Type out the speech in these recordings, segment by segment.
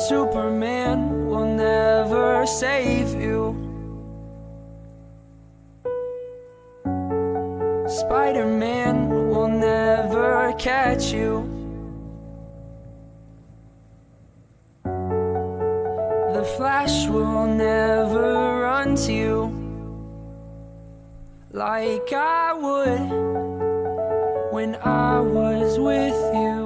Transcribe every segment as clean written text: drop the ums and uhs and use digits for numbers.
Superman will never save you. Spider-Man will never catch you. The Flash will never run to you like I would when I was with you.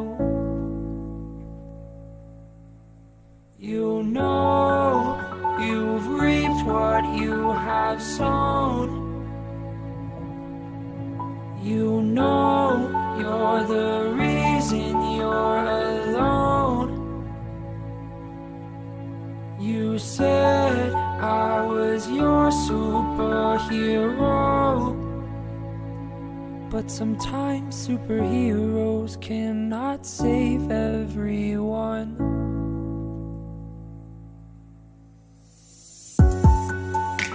You know you've reaped what you have sown. You know you're the reason you're alone. You said I was your superhero, but sometimes superheroes cannot save everyone.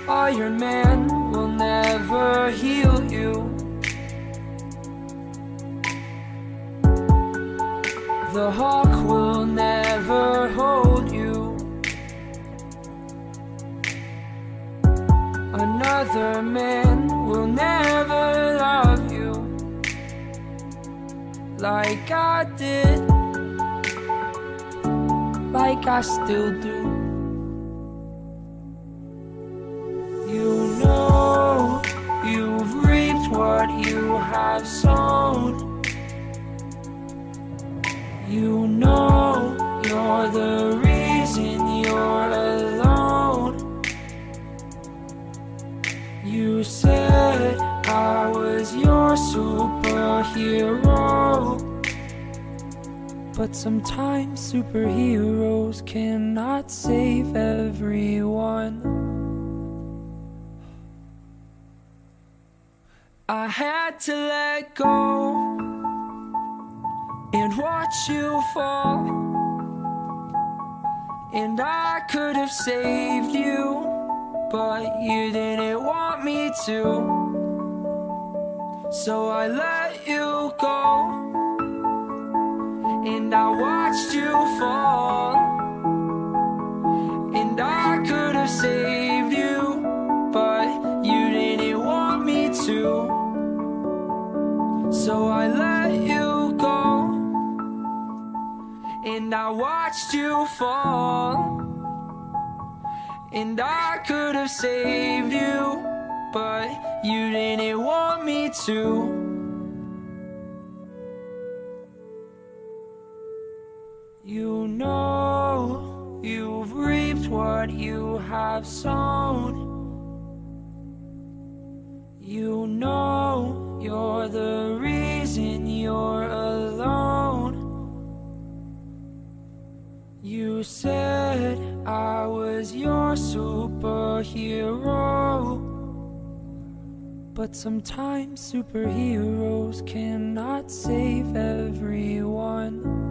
Iron Man will never heal you. The Hawk will never hold you. Another man will never love you like I did, like I still do. You know you've reaped what you have sown. You know you're the reason you're alone. You said I was your superhero, but sometimes superheroes cannot save everyone. I had to let go and watch you fall, and I could have saved you, but you didn't want me to. So I let you go, and I watched you fall, and I could have saved you, but you didn't want me to. So I let you go, and I watched you fall, and I could have saved you, but you didn't want me to. You know you've reaped what you have sown. You know you're the reason you're alone. You said I was your superhero, but sometimes superheroes cannot save everyone.